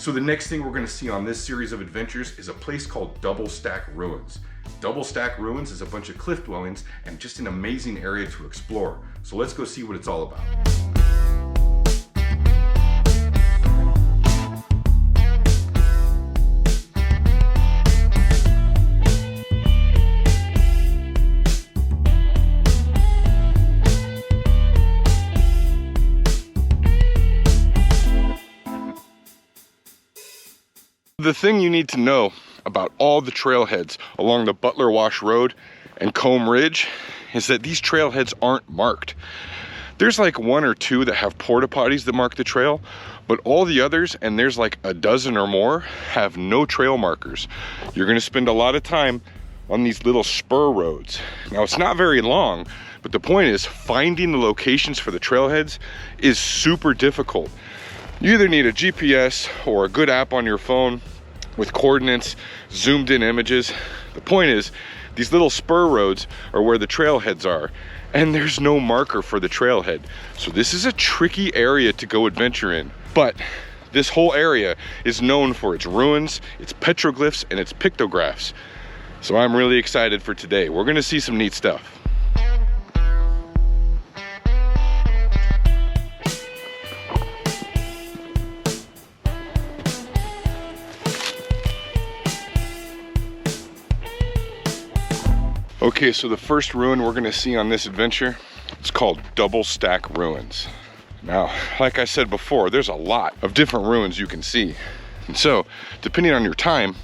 So the next thing we're going to see on this series of adventures is a place called Double Stack Ruins. Double Stack Ruins is a bunch of cliff dwellings and just an amazing area to explore. So let's go see what it's all about. The thing you need to know about all the trailheads along the Butler Wash Road and Combe Ridge is that these trailheads aren't marked. There's like one or two that have porta potties that mark the trail, but all the others, and there's like a dozen or more, have no trail markers. You're gonna spend a lot of time on these little spur roads. Now it's not very long, but the point is finding the locations for the trailheads is super difficult. You either need a GPS or a good app on your phone with coordinates, zoomed in images. The point is, these little spur roads are where the trailheads are, and there's no marker for the trailhead. So this is a tricky area to go adventure in. But this whole area is known for its ruins, its petroglyphs, and its pictographs. So I'm really excited for today. We're gonna see some neat stuff. Okay, so the first ruin we're gonna see on this adventure, it's called Double Stack Ruins. Now, like I said before, there's a lot of different ruins you can see. And so, depending on your time,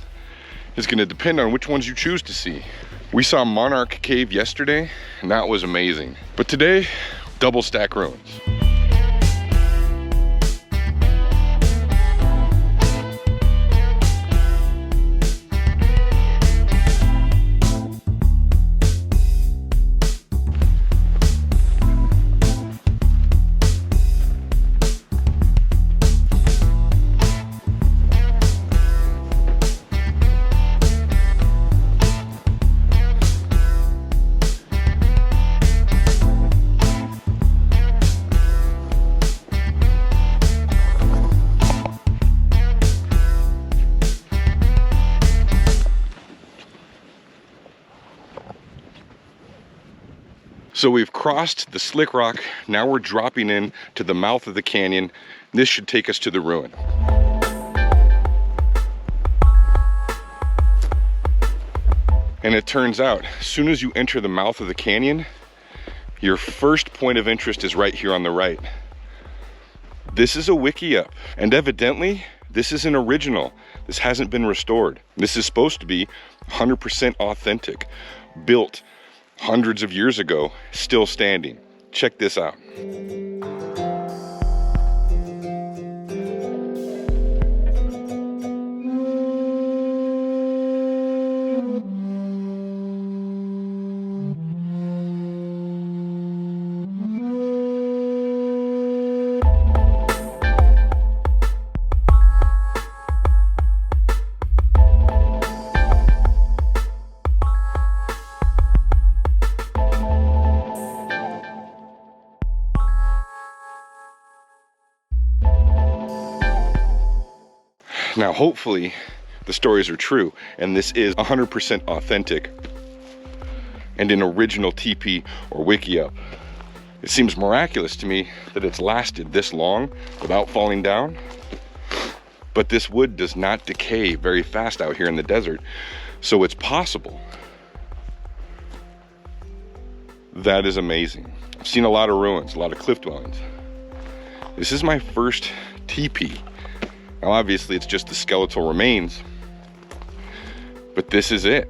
is gonna depend on which ones you choose to see. We saw Monarch Cave yesterday, and that was amazing. But today, Double Stack Ruins. So we've crossed the slick rock, now we're dropping in to the mouth of the canyon. This should take us to the ruin. And it turns out, as soon as you enter the mouth of the canyon, your first point of interest is right here on the right. This is a Wikiup, and evidently, this is an original. This hasn't been restored. This is supposed to be 100% authentic, built hundreds of years ago, still standing. Check this out. Now, hopefully the stories are true and this is 100% authentic and an original TP or Wikiup. It seems miraculous to me that it's lasted this long without falling down, but this wood does not decay very fast out here in the desert, so it's possible. That is amazing. I've seen a lot of ruins, a lot of cliff dwellings. This is my first TP. Now obviously it's just the skeletal remains, but this is it.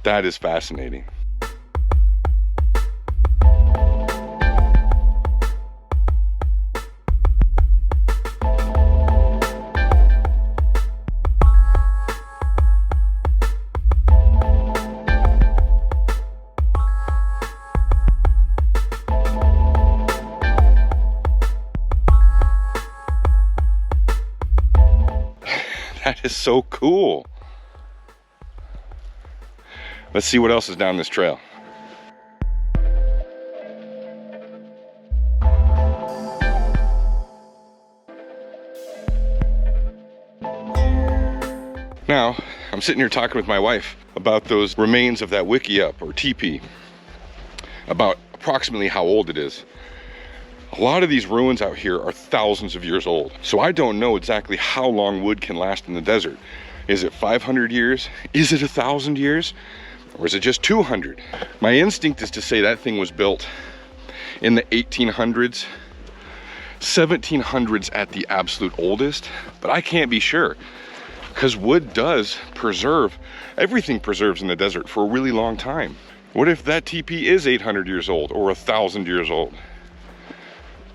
That is fascinating. That is so cool. Let's see what else is down this trail. Now, I'm sitting here talking with my wife about those remains of that Wikiup or teepee, about approximately how old it is. A lot of these ruins out here are thousands of years old. So I don't know exactly how long wood can last in the desert. Is it 500 years? Is it 1,000 years? Or is it just 200? My instinct is to say that thing was built in the 1800s, 1700s at the absolute oldest, but I can't be sure because wood does preserve, everything preserves in the desert for a really long time. What if that teepee is 800 years old or 1,000 years old?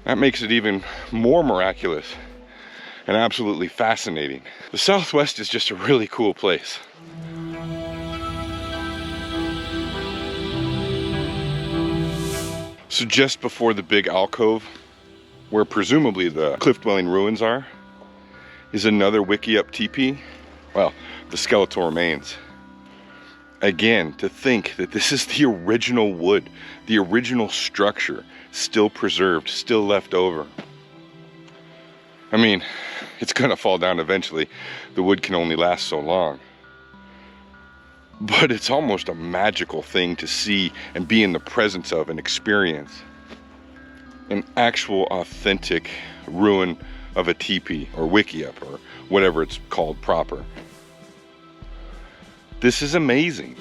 That makes it even more miraculous and absolutely fascinating. The Southwest is just a really cool place. So just before the big alcove, where presumably the cliff-dwelling ruins are, is another Wikiup teepee. Well, the skeletal remains. Again, to think that this is the original wood, the original structure, still preserved, still left over. I mean, it's gonna fall down eventually. The wood can only last so long. But it's almost a magical thing to see and be in the presence of and experience. An actual authentic ruin of a teepee or Wikiup or whatever it's called proper. This is amazing.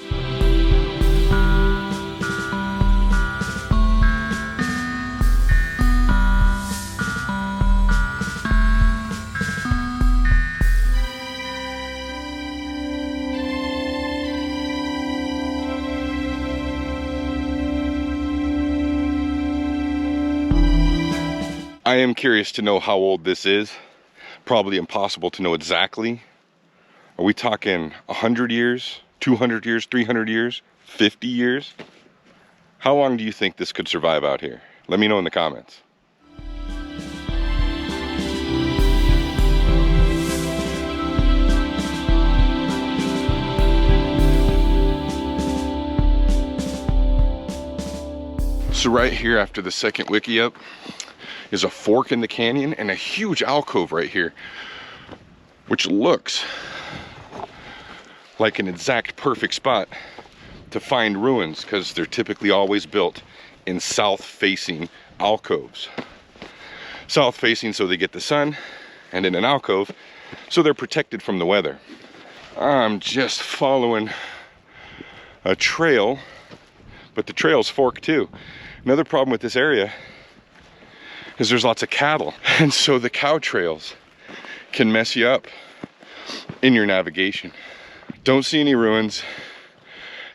I am curious to know how old this is. Probably impossible to know exactly. Are we talking 100 years, 200 years, 300 years, 50 years? How long do you think this could survive out here? Let me know in the comments. So right here after the second Wikiup is a fork in the canyon and a huge alcove right here, which looks like an exact perfect spot to find ruins because they're typically always built in south-facing alcoves. South-facing so they get the sun, and in an alcove so they're protected from the weather. I'm just following a trail, but the trail's forked too. Another problem with this area is there's lots of cattle, and so the cow trails can mess you up in your navigation. Don't see any ruins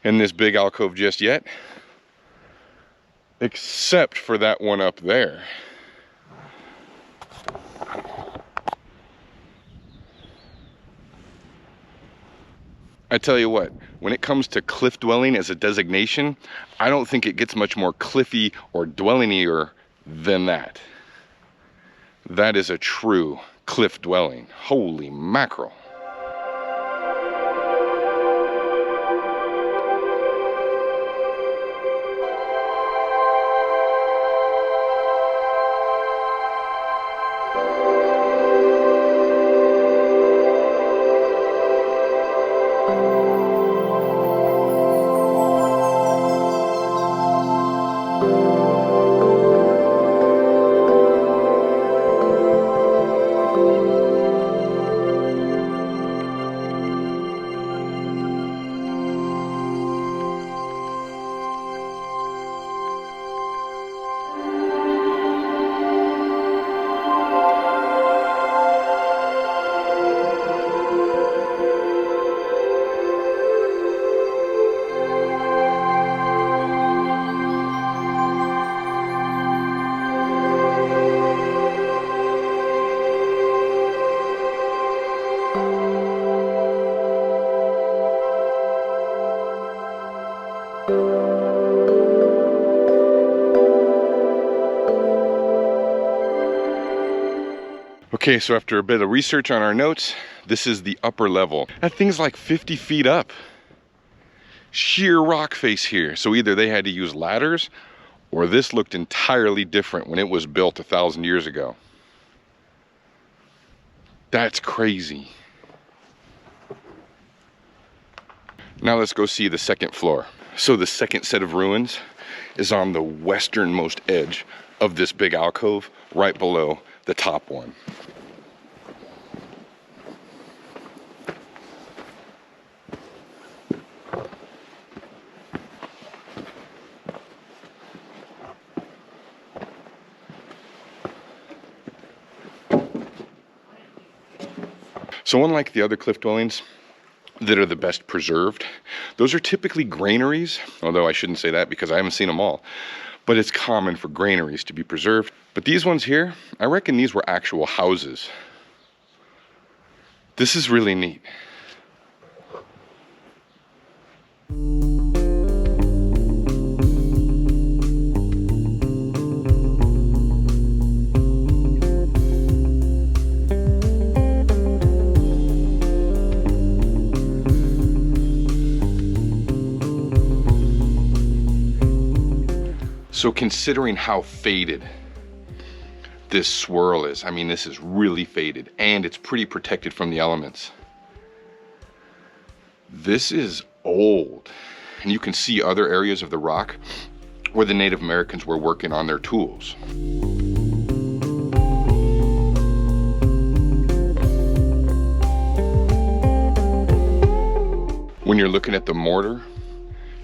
in this big alcove just yet, except for that one up there. I tell you what, when it comes to cliff dwelling as a designation, I don't think it gets much more cliffy or dwellingier than that. That is a true cliff dwelling. Holy mackerel. Okay, so after a bit of research on our notes, this is the upper level. That thing's like 50 feet up. Sheer rock face here. So either they had to use ladders or this looked entirely different when it was built 1,000 years ago. That's crazy. Now let's go see the second floor. So the second set of ruins is on the westernmost edge of this big alcove, right below the top one. So unlike the other cliff dwellings that are the best preserved, those are typically granaries, although I shouldn't say that because I haven't seen them all, but it's common for granaries to be preserved. But these ones here, I reckon these were actual houses. This is really neat. So considering how faded this swirl is, I mean, this is really faded and it's pretty protected from the elements. This is old, and you can see other areas of the rock where the Native Americans were working on their tools. When you're looking at the mortar,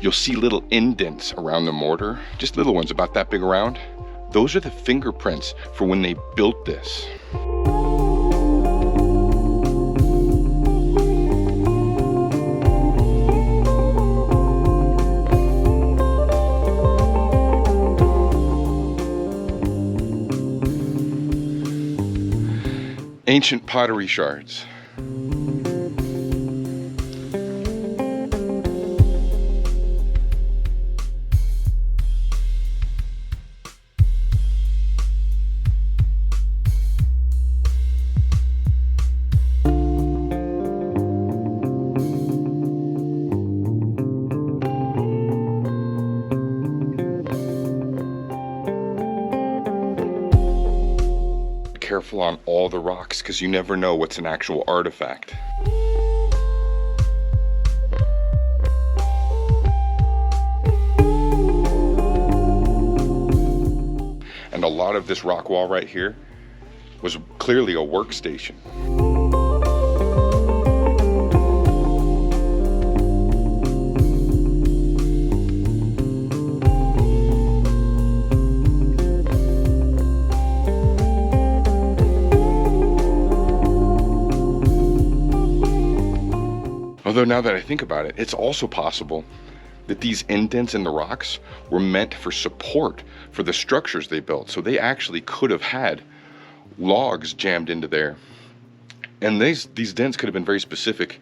you'll see little indents around the mortar, just little ones about that big around. Those are the fingerprints for when they built this. Ancient pottery shards. Careful on all the rocks because you never know what's an actual artifact. And a lot of this rock wall right here was clearly a workstation. Although now that I think about it, it's also possible that these indents in the rocks were meant for support for the structures they built. So they actually could have had logs jammed into there. And these dents could have been very specific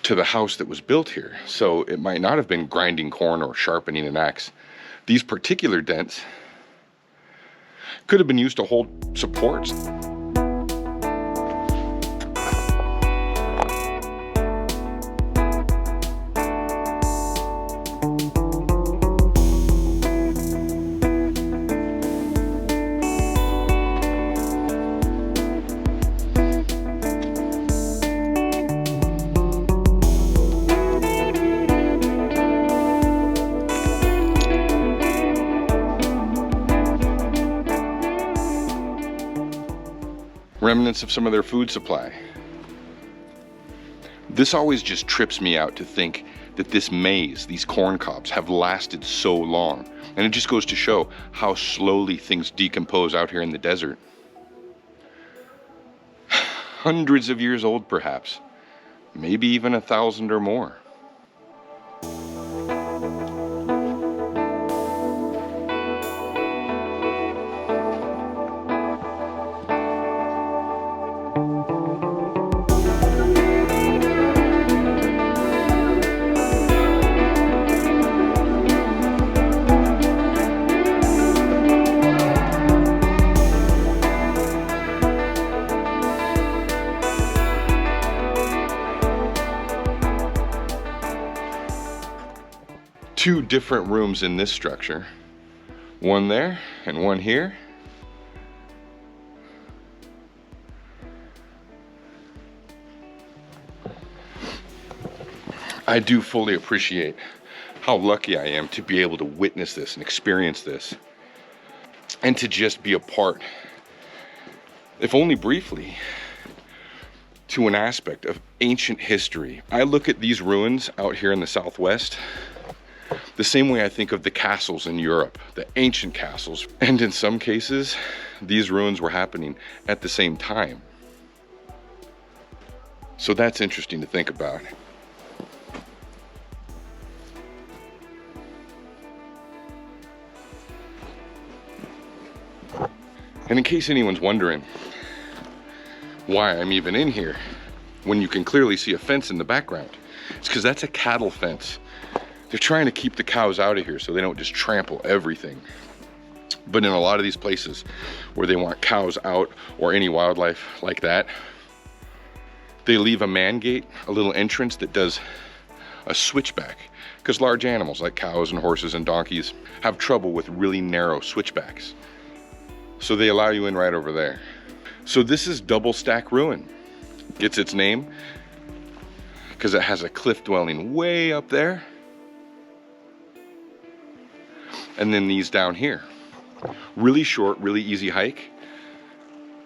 to the house that was built here. So it might not have been grinding corn or sharpening an axe. These particular dents could have been used to hold supports. Remnants of some of their food supply. This always just trips me out to think that this maize, these corn cobs, have lasted so long. And it just goes to show how slowly things decompose out here in the desert. Hundreds of years old, perhaps. Maybe even 1,000 or more. Two different rooms in this structure. One there and one here. I do fully appreciate how lucky I am to be able to witness this and experience this, and to just be a part, if only briefly, to an aspect of ancient history. I look at these ruins out here in the Southwest the same way I think of the castles in Europe, the ancient castles. And in some cases, these ruins were happening at the same time. So that's interesting to think about. And in case anyone's wondering why I'm even in here, when you can clearly see a fence in the background, it's because that's a cattle fence. They're trying to keep the cows out of here so they don't just trample everything. But in a lot of these places where they want cows out or any wildlife like that, they leave a man gate, a little entrance that does a switchback, because large animals like cows and horses and donkeys have trouble with really narrow switchbacks. So they allow you in right over there. So this is Double Stack Ruin. Gets its name because it has a cliff dwelling way up there, and then these down here. Really short, really easy hike.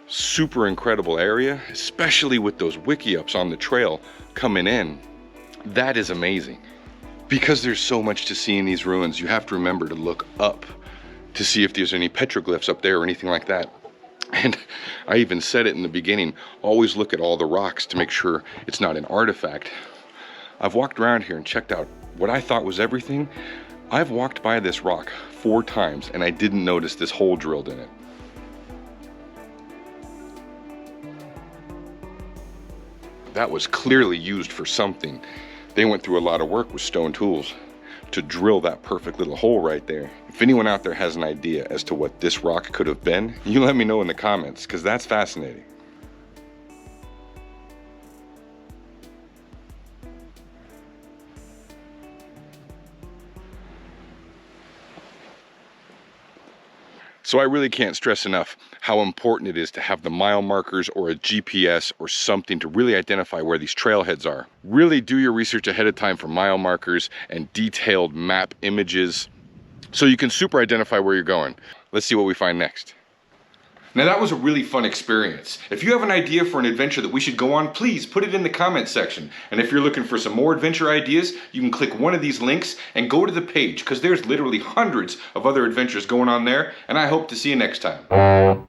Super incredible area, especially with those Wikiups on the trail coming in. That is amazing. Because there's so much to see in these ruins, you have to remember to look up to see if there's any petroglyphs up there or anything like that. And I even said it in the beginning, always look at all the rocks to make sure it's not an artifact. I've walked around here and checked out what I thought was everything. I've walked by this rock 4 times and I didn't notice this hole drilled in it. That was clearly used for something. They went through a lot of work with stone tools to drill that perfect little hole right there. If anyone out there has an idea as to what this rock could have been, you let me know in the comments, because that's fascinating. So I really can't stress enough how important it is to have the mile markers or a GPS or something to really identify where these trailheads are. Really do your research ahead of time for mile markers and detailed map images so you can super identify where you're going. Let's see what we find next. Now that was a really fun experience. If you have an idea for an adventure that we should go on, please put it in the comment section. And if you're looking for some more adventure ideas, you can click one of these links and go to the page, because there's literally hundreds of other adventures going on there, and I hope to see you next time.